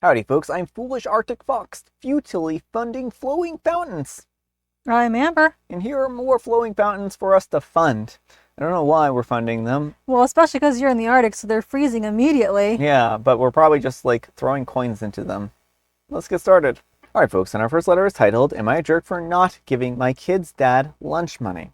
Howdy folks, I'm Foolish Arctic Fox, futilely funding flowing fountains. I'm Amber. And here are more flowing fountains for us to fund. I don't know why we're funding them. Well, especially because you're in the Arctic, so they're freezing immediately. Yeah, but we're probably just like throwing coins into them. Let's get started. Alright folks, and our first letter is titled, Am I a Jerk for Not Giving My Kid's Dad Lunch Money?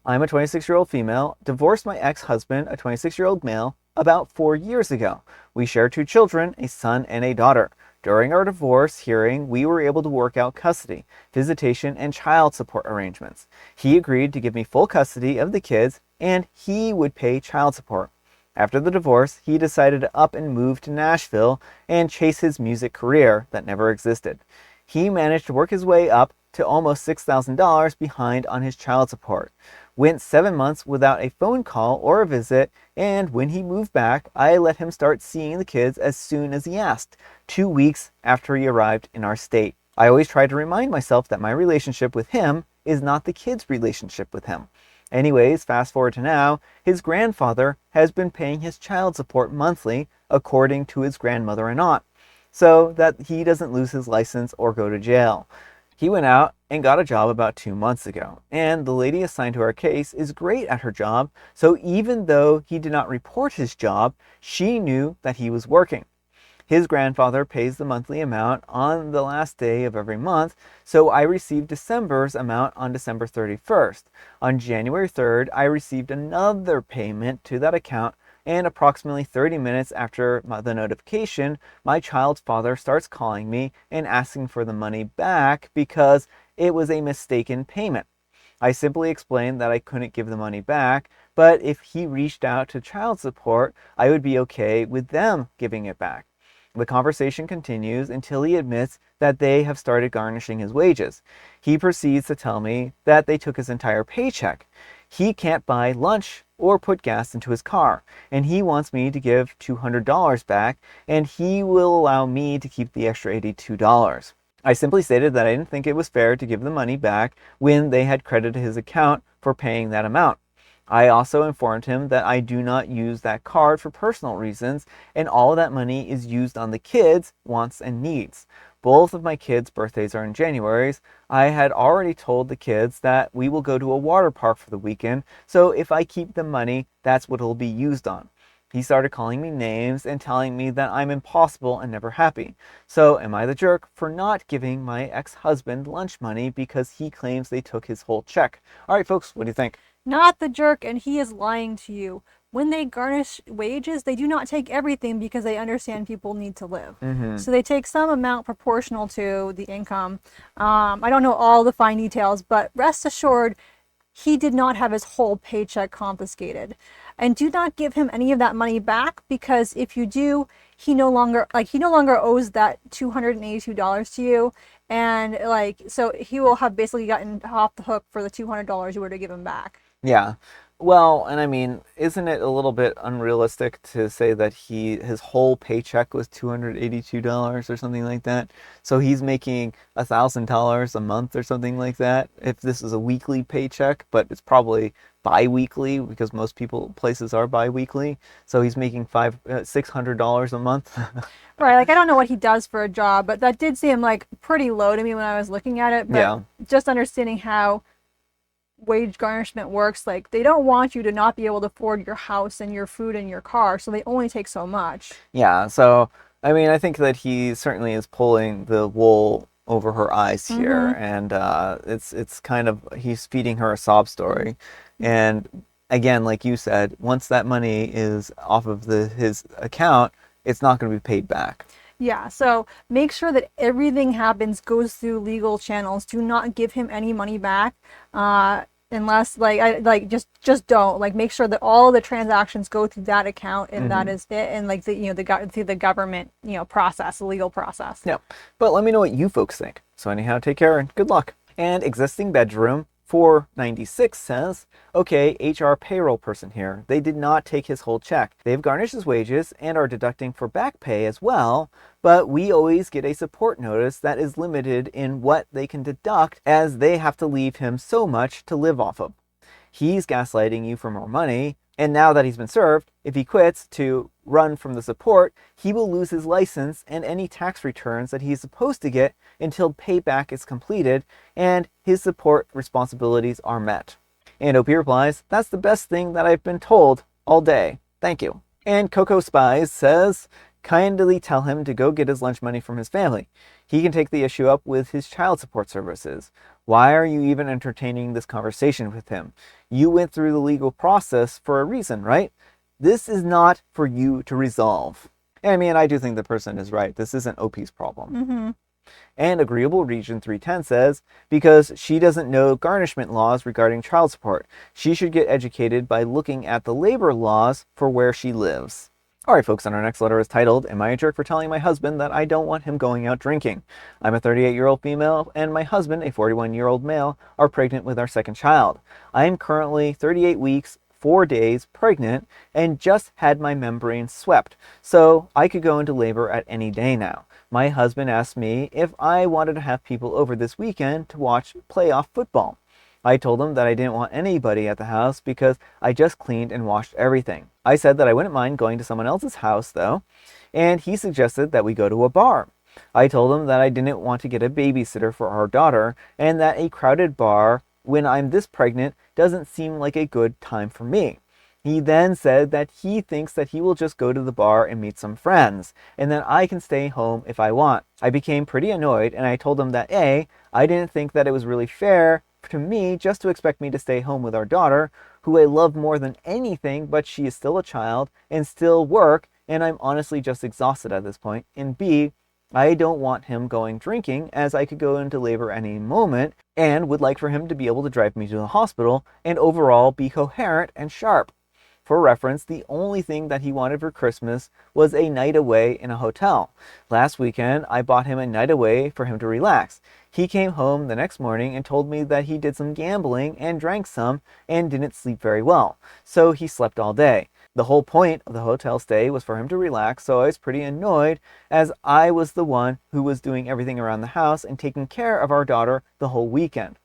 I'm a 26-year-old female, divorced my ex-husband, a 26-year-old male, about 4 years ago. We share 2 children, a son and a daughter. During our divorce hearing, we were able to work out custody, visitation, and child support arrangements. He agreed to give me full custody of the kids, and he would pay child support. After the divorce, he decided to up and move to Nashville and chase his music career that never existed. He managed to work his way up to almost $6,000 behind on his child support. Went 7 months without a phone call or a visit, and when he moved back, I let him start seeing the kids as soon as he asked, 2 weeks after he arrived in our state. I always try to remind myself that my relationship with him is not the kids' relationship with him. Anyways, fast forward to now, his grandfather has been paying his child support monthly, according to his grandmother and aunt, so that he doesn't lose his license or go to jail. He went out and got a job about 2 months ago, and the lady assigned to our case is great at her job, so even though he did not report his job, she knew that he was working. His grandfather pays the monthly amount on the last day of every month, so I received December's amount on December 31st. On January 3rd, I received another payment to that account, and approximately 30 minutes after the notification, my child's father starts calling me and asking for the money back because it was a mistaken payment. I simply explained that I couldn't give the money back, but if he reached out to child support, I would be okay with them giving it back. The conversation continues until he admits that they have started garnishing his wages. He proceeds to tell me that they took his entire paycheck. He can't buy lunch or put gas into his car, and he wants me to give $200 back, and he will allow me to keep the extra $82. I simply stated that I didn't think it was fair to give the money back when they had credited his account for paying that amount. I also informed him that I do not use that card for personal reasons, and all of that money is used on the kids' wants and needs. Both of my kids' birthdays are in January. I had already told the kids that we will go to a water park for the weekend, so if I keep the money, that's what it'll be used on. He started calling me names and telling me that I'm impossible and never happy. So am I the jerk for not giving my ex-husband lunch money because he claims they took his whole check? All right, folks, what do you think? Not the jerk, and he is lying to you. When they garnish wages, they do not take everything because they understand people need to live. Mm-hmm. So they take some amount proportional to the income. I don't know all the fine details, but rest assured, he did not have his whole paycheck confiscated. And do not give him any of that money back, because if you do, he no longer owes that $282 to you, and so he will have basically gotten off the hook for the $200 you were to give him back. Yeah. Well, and I mean, isn't it a little bit unrealistic to say that his whole paycheck was $282 or something like that? So he's making $1,000 a month or something like that. If this is a weekly paycheck, but it's probably bi-weekly because most places are bi-weekly. So he's making $600 a month. Right, like I don't know what he does for a job, but that did seem like pretty low to me when I was looking at it. But Yeah. just understanding how wage garnishment works, like they don't want you to not be able to afford your house and your food and your car, so they only take so much. Yeah. So I mean, I think that he certainly is pulling the wool over her eyes here, Mm-hmm. and it's kind of he's feeding her a sob story, and again, like you said, once that money is off of his account, it's not going to be paid back. Yeah, so make sure that everything goes through legal channels. Do not give him any money back, unless just don't, like, make sure that all the transactions go through that account, and that Hmm. is it. And like through the government process, the legal process. Yeah, but let me know what you folks think. So anyhow, take care and good luck. And existing bedroom 496 says, okay, HR payroll person here. They did not take his whole check. They've garnished his wages and are deducting for back pay as well, but we always get a support notice that is limited in what they can deduct as they have to leave him so much to live off of. He's gaslighting you for more money, And now that he's been served, if he quits to run from the support, he will lose his license and any tax returns that he's supposed to get until payback is completed and his support responsibilities are met. And OP replies, that's the best thing that I've been told all day. Thank you. And Coco Spies says, kindly tell him to go get his lunch money from his family. He can take the issue up with his child support services. Why are you even entertaining this conversation with him? You went through the legal process for a reason, right? This is not for you to resolve. And I mean, I do think the person is right. This isn't OP's problem. Mm-hmm. And Agreeable Region 310 says, because she doesn't know garnishment laws regarding child support, she should get educated by looking at the labor laws for where she lives. All right, folks, and our next letter is titled, Am I a jerk for telling my husband that I don't want him going out drinking? I'm a 38-year-old female, and my husband, a 41-year-old male, are pregnant with our second child. I am currently 38 weeks, 4 days pregnant, and just had my membrane swept, so I could go into labor at any day now. My husband asked me if I wanted to have people over this weekend to watch playoff football. I told him that I didn't want anybody at the house because I just cleaned and washed everything. I said that I wouldn't mind going to someone else's house though, and he suggested that we go to a bar. I told him that I didn't want to get a babysitter for our daughter and that a crowded bar when I'm this pregnant doesn't seem like a good time for me. He then said that he thinks that he will just go to the bar and meet some friends, and that I can stay home if I want. I became pretty annoyed, and I told him that I didn't think that it was really fair to me just to expect me to stay home with our daughter, who I love more than anything, but she is still a child and still work, and I'm honestly just exhausted at this point. And B, I don't want him going drinking, as I could go into labor any moment and would like for him to be able to drive me to the hospital and overall be coherent and sharp. For reference, the only thing that he wanted for Christmas was a night away in a hotel. Last weekend, I bought him a night away for him to relax. He came home the next morning and told me that he did some gambling and drank some and didn't sleep very well, so he slept all day. The whole point of the hotel stay was for him to relax, so I was pretty annoyed as I was the one who was doing everything around the house and taking care of our daughter the whole weekend.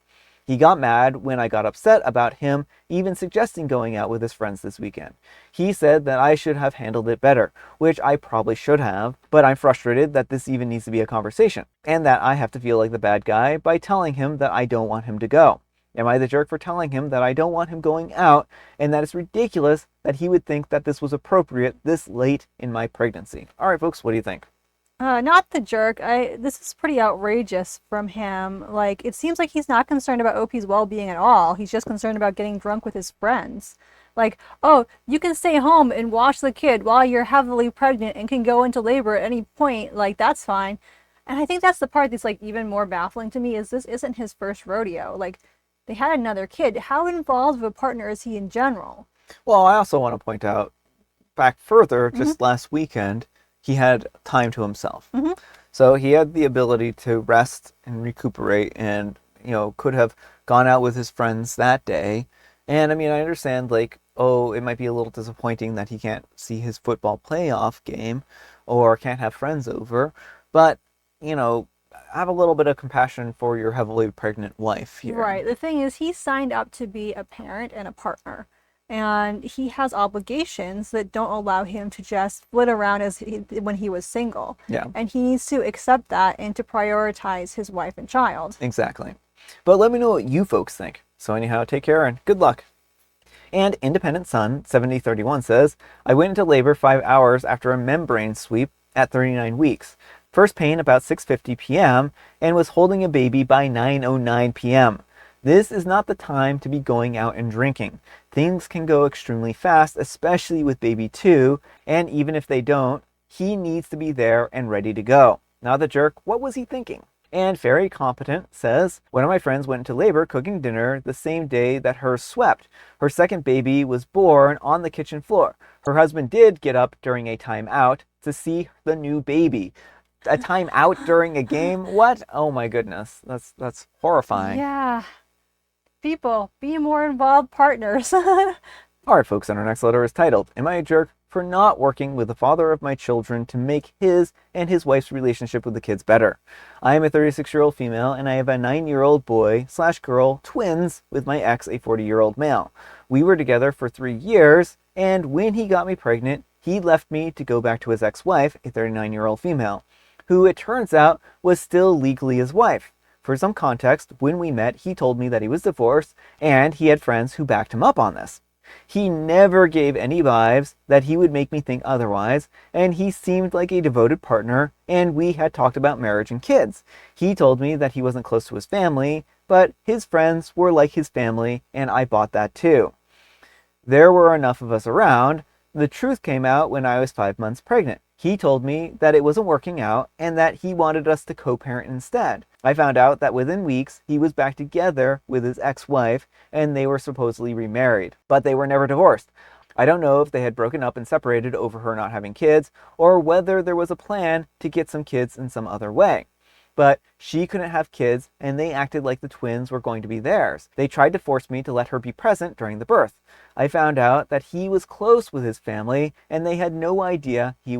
He got mad when I got upset about him even suggesting going out with his friends this weekend. He said that I should have handled it better, which I probably should have, but I'm frustrated that this even needs to be a conversation, and that I have to feel like the bad guy by telling him that I don't want him to go. Am I the jerk for telling him that I don't want him going out, and that it's ridiculous that he would think that this was appropriate this late in my pregnancy? All right, folks, what do you think? Not the jerk. This is pretty outrageous from him. Like, it seems like he's not concerned about OP's well-being at all. He's just concerned about getting drunk with his friends. Like, oh, you can stay home and watch the kid while you're heavily pregnant and can go into labor at any point. Like, that's fine. And I think that's the part that's like even more baffling to me is this isn't his first rodeo. Like, they had another kid. How involved of a partner is he in general? Well, I also want to point out back further, just last weekend, he had time to himself. So he had the ability to rest and recuperate and, could have gone out with his friends that day. And I mean, I understand, like, oh, it might be a little disappointing that he can't see his football playoff game or can't have friends over. But, have a little bit of compassion for your heavily pregnant wife here. Right. The thing is, he signed up to be a parent and a partner. And he has obligations that don't allow him to just flit around when he was single. Yeah. And he needs to accept that and to prioritize his wife and child. Exactly. But let me know what you folks think. So anyhow, take care and good luck. And Independent Sun 7031 says, I went into labor 5 hours after a membrane sweep at 39 weeks. First pain about 6:50 p.m. and was holding a baby by 9:09 p.m. This is not the time to be going out and drinking. Things can go extremely fast, especially with baby 2, and even if they don't, he needs to be there and ready to go. Now the jerk, what was he thinking? And Very Competent says, one of my friends went into labor cooking dinner the same day that hers swept. Her second baby was born on the kitchen floor. Her husband did get up during a timeout to see the new baby. A timeout during a game? What? Oh my goodness. That's horrifying. Yeah. People, be more involved partners. All right, folks, and our next letter is titled, Am I a jerk for not working with the father of my children to make his and his wife's relationship with the kids better. I am a 36-year-old female, and I have a 9-year-old boy/girl, twins, with my ex, a 40-year-old male. We were together for 3 years, and when he got me pregnant, he left me to go back to his ex-wife, a 39-year-old female, who it turns out was still legally his wife. For some context, when we met, he told me that he was divorced, and he had friends who backed him up on this. He never gave any vibes that he would make me think otherwise, and he seemed like a devoted partner, and we had talked about marriage and kids. He told me that he wasn't close to his family, but his friends were like his family, and I bought that too. There were enough of us around. The truth came out when I was 5 months pregnant. He told me that it wasn't working out and that he wanted us to co-parent instead. I found out that within weeks he was back together with his ex-wife and they were supposedly remarried, but they were never divorced. I don't know if they had broken up and separated over her not having kids or whether there was a plan to get some kids in some other way. But she couldn't have kids and they acted like the twins were going to be theirs. They tried to force me to let her be present during the birth. I found out that he was close with his family and they had no idea he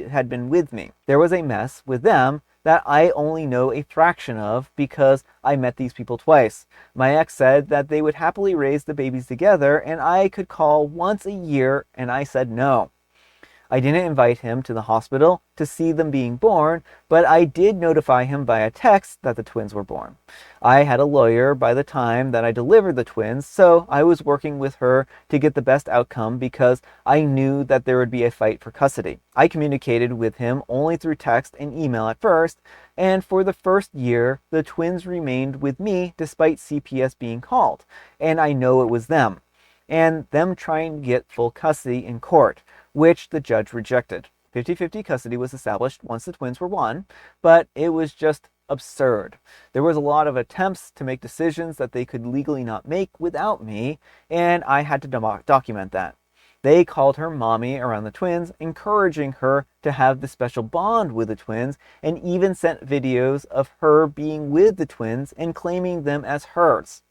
had been with me. There was a mess with them that I only know a fraction of because I met these people twice. My ex said that they would happily raise the babies together and I could call once a year, and I said no. I didn't invite him to the hospital to see them being born, but I did notify him via text that the twins were born. I had a lawyer by the time that I delivered the twins, so I was working with her to get the best outcome because I knew that there would be a fight for custody. I communicated with him only through text and email at first, and for the first year, the twins remained with me despite CPS being called, and I know it was them, and them trying to get full custody in court, which the judge rejected. 50-50 custody was established once the twins were one, but it was just absurd. There was a lot of attempts to make decisions that they could legally not make without me, and I had to document that. They called her mommy around the twins, encouraging her to have this special bond with the twins, and even sent videos of her being with the twins and claiming them as hers.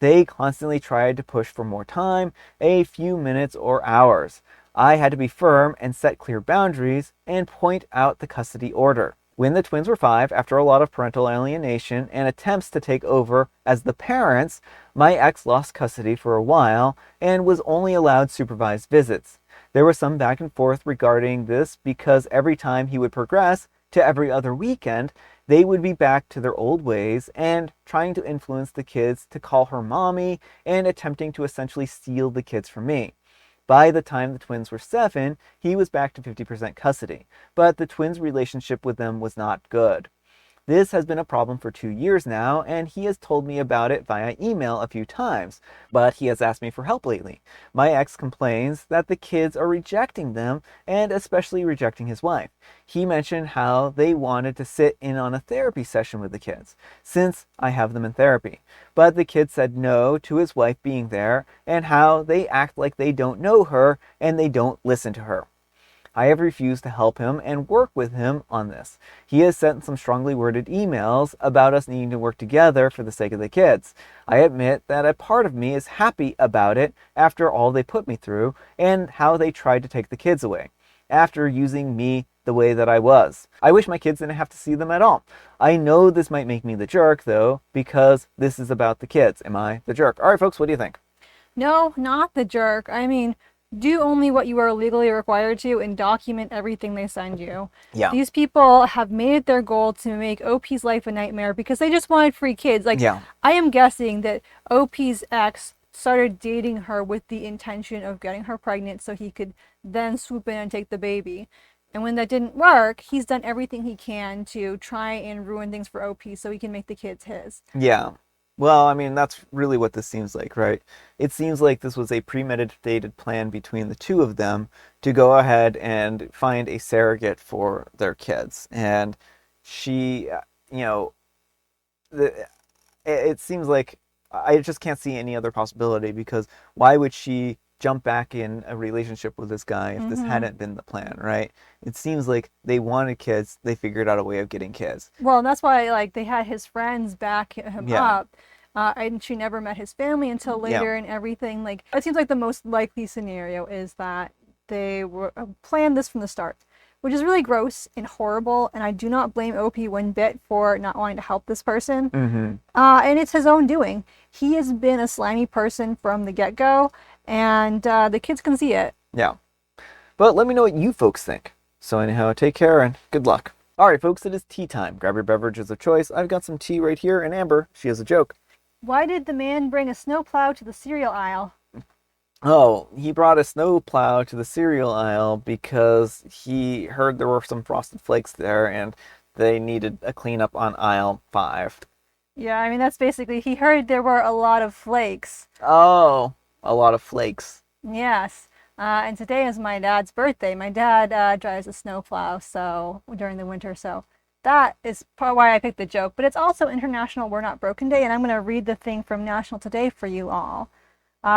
They constantly tried to push for more time, a few minutes or hours. I had to be firm and set clear boundaries and point out the custody order. When the twins were 5, after a lot of parental alienation and attempts to take over as the parents, my ex lost custody for a while and was only allowed supervised visits. There was some back and forth regarding this because every time he would progress to every other weekend, they would be back to their old ways and trying to influence the kids to call her mommy and attempting to essentially steal the kids from me. By the time the twins were 7, he was back to 50% custody, but the twins' relationship with them was not good. This has been a problem for 2 years now, and he has told me about it via email a few times, but he has asked me for help lately. My ex complains that the kids are rejecting them, and especially rejecting his wife. He mentioned how they wanted to sit in on a therapy session with the kids, since I have them in therapy. But the kids said no to his wife being there, and how they act like they don't know her, and they don't listen to her. I have refused to help him and work with him on this. He has sent some strongly worded emails about us needing to work together for the sake of the kids. I admit that a part of me is happy about it after all they put me through and how they tried to take the kids away, after using me the way that I was. I wish my kids didn't have to see them at all. I know this might make me the jerk though, because this is about the kids. Am I the jerk? All right, folks, what do you think? No, not the jerk. I mean, do only what you are legally required to and document everything they send you. Yeah. These people have made it their goal to make OP's life a nightmare because they just wanted free kids. Like, Yeah. I am guessing that OP's ex started dating her with the intention of getting her pregnant so he could then swoop in and take the baby. And when that didn't work, he's done everything he can to try and ruin things for OP so he can make the kids his. Yeah. Well, I mean, that's really what this seems like, right? It seems like this was a premeditated plan between the two of them to go ahead and find a surrogate for their kids. And she, it seems like I just can't see any other possibility, because why would she jump back in a relationship with this guy if this hadn't been the plan, right? It seems like they wanted kids, they figured out a way of getting kids. Well, and that's why, like, they had his friends back him Yeah. up. And she never met his family until later and everything. Like, it seems like the most likely scenario is that they were planned this from the start, which is really gross and horrible. And I do not blame OP one bit for not wanting to help this person. And it's his own doing. He has been a slimy person from the get-go, and the kids can see it. Yeah. But let me know what you folks think. So anyhow, take care and good luck. All right, folks, it is tea time. Grab your beverages of choice. I've got some tea right here, and Amber, she has a joke. Why did the man bring a snowplow to the cereal aisle? Oh, he brought a snowplow to the cereal aisle because he heard there were some Frosted Flakes there, and they needed a cleanup on aisle 5. Yeah, I mean, that's basically, he heard there were a lot of flakes. Oh, a lot of flakes. Yes. And today is my dad's birthday. My dad drives a snowplow during the winter, so that is part why I picked the joke. But it's also International We're Not Broken Day, and I'm going to read the thing from National Today for you all.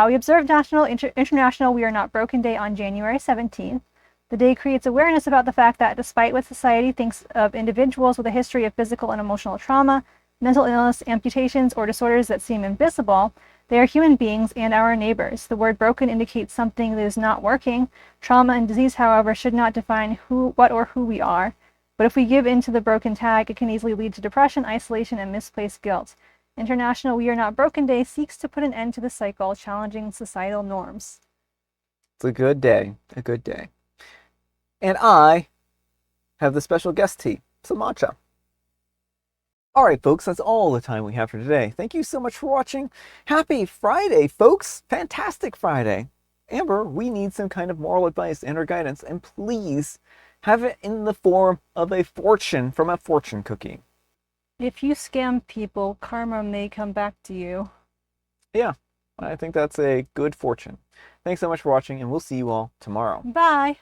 We observe International We Are Not Broken Day on January 17th. The day creates awareness about the fact that despite what society thinks of individuals with a history of physical and emotional trauma, mental illness, amputations, or disorders that seem invisible, they are human beings and our neighbors. The word broken indicates something that is not working. Trauma and disease, however, should not define what or who we are. But if we give in to the broken tag, it can easily lead to depression, isolation, and misplaced guilt. International We Are Not Broken Day seeks to put an end to the cycle, challenging societal norms. It's a good day. A good day. And I have the special guest tea, some matcha. All right, folks, that's all the time we have for today. Thank you so much for watching. Happy Friday, folks. Fantastic Friday. Amber, we need some kind of moral advice and or guidance, and please have it in the form of a fortune from a fortune cookie. If you scam people, karma may come back to you. Yeah, I think that's a good fortune. Thanks so much for watching, and we'll see you all tomorrow. Bye.